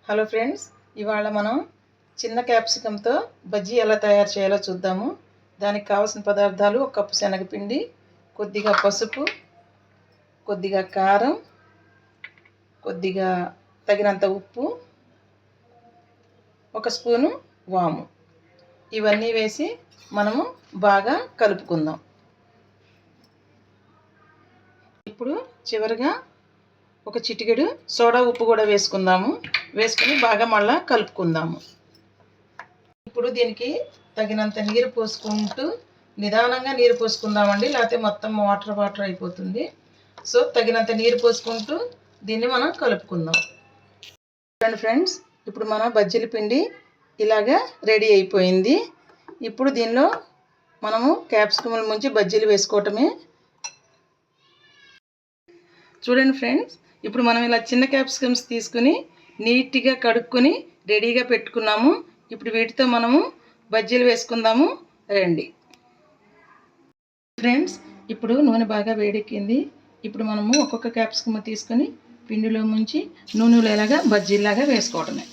Hello friends, ఇవాళ మనం చిన్న క్యాప్సికంతో బజ్జీ ఎలా తయారు చేయాలో చూద్దాము. దానికి కావాల్సిన పదార్థాలు: 1 కప్పు శనగపిండి, కొద్దిగా పసుపు, కొద్దిగా కారం, కొద్దిగా తగినంత ఉప్పు, 1 స్పూను వాము. ఇవన్నీ వేసి మనము బాగా కలుపుకుందాం. ఇప్పుడు చివరిగా ఒక చిటికెడు సోడా ఉప్పు కూడా వేసుకుందాము. వేసుకుని బాగా మళ్ళీ కలుపుకుందాము. ఇప్పుడు దీనికి తగినంత నీరు పోసుకుంటూ నిదానంగా నీరు పోసుకుందామండి, లేకపోతే మొత్తం వాటర్ అయిపోతుంది. సో తగినంత నీరు పోసుకుంటూ దీన్ని మనం కలుపుకుందాం. చూడండి ఫ్రెండ్స్, ఇప్పుడు మన బజ్జీల పిండి ఇలాగా రెడీ అయిపోయింది. ఇప్పుడు దీనిలో మనము క్యాప్సికముల ముంచి బజ్జీలు వేసుకోవటమే. చూడండి ఫ్రెండ్స్, ఇప్పుడు మనం ఇలా చిన్న క్యాప్సికమ్స్ తీసుకుని నీట్గా కడుక్కొని రెడీగా పెట్టుకున్నాము. ఇప్పుడు వీటితో మనము బజ్జీలు వేసుకుందాము, రండి ఫ్రెండ్స్. ఇప్పుడు నూనె బాగా వేడెక్కింది. ఇప్పుడు మనము ఒక్కొక్క క్యాప్సికమ్ తీసుకొని పిండిలో ముంచి నూనెలో ఇలాగా బజ్జీలాగా వేసుకోవటమే.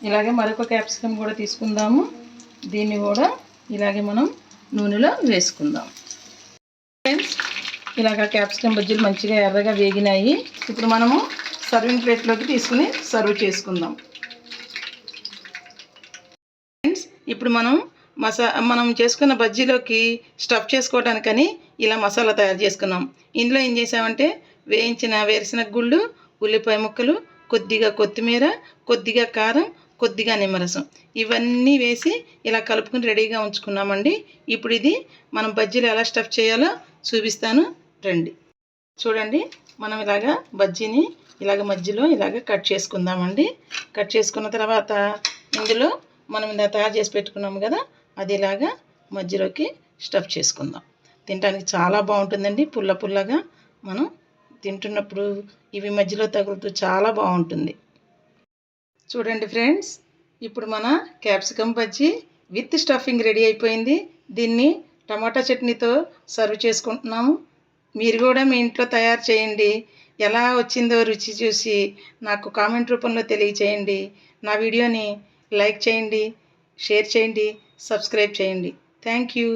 ఇలాగే మరొక క్యాప్సికమ్ కూడా తీసుకుందాము. దీన్ని కూడా ఇలాగే మనం నూనెలో వేసుకుందాం. ఫ్రెండ్స్, ఇలాగ క్యాప్సికమ్ బజ్జీలు మంచిగా ఎర్రగా వేగినాయి. ఇప్పుడు మనము సర్వింగ్ ప్లేట్లోకి తీసుకుని సర్వ్ చేసుకుందాం. ఫ్రెండ్స్, ఇప్పుడు మనం చేసుకున్న బజ్జీలోకి స్టఫ్ చేసుకోవడానికని ఇలా మసాలా తయారు చేసుకున్నాం. ఇందులో ఏం చేసామంటే వేయించిన వేరుశనగ గుళ్ళు, ఉల్లిపాయ ముక్కలు, కొద్దిగా కొత్తిమీర, కొద్దిగా కారం, కొద్దిగా నిమ్మరసం ఇవన్నీ వేసి ఇలా కలుపుకుని రెడీగా ఉంచుకున్నామండి. ఇప్పుడు ఇది మనం బజ్జీలు ఎలా స్టఫ్ చేయాలో చూపిస్తాను, రండి. చూడండి, మనం ఇలాగా బజ్జీని ఇలాగ మధ్యలో ఇలాగ కట్ చేసుకుందామండి. కట్ చేసుకున్న తర్వాత ఇందులో మనం ఇలా తయారు చేసి పెట్టుకున్నాము కదా, అది ఇలాగా మధ్యలోకి స్టఫ్ చేసుకుందాం. తినడానికి చాలా బాగుంటుందండి. పుల్ల పుల్లగా మనం తింటున్నప్పుడు ఇవి మధ్యలో తగులుతూ చాలా బాగుంటుంది. చూడండి ఫ్రెండ్స్, ఇప్పుడు మన capsicum bajji with stuffing ready అయిపోయింది. దీన్ని టమాటా చట్నీతో సర్వ్ చేసుకుంటున్నాము. మీరు కూడా మీ ఇంట్లో తయారు చేయండి. ఎలా వచ్చిందో రుచి చూసి నాకు కామెంట్ రూపంలో తెలియచేయండి. నా వీడియోని లైక్ చేయండి, షేర్ చేయండి, సబ్స్క్రైబ్ చేయండి. Thank you.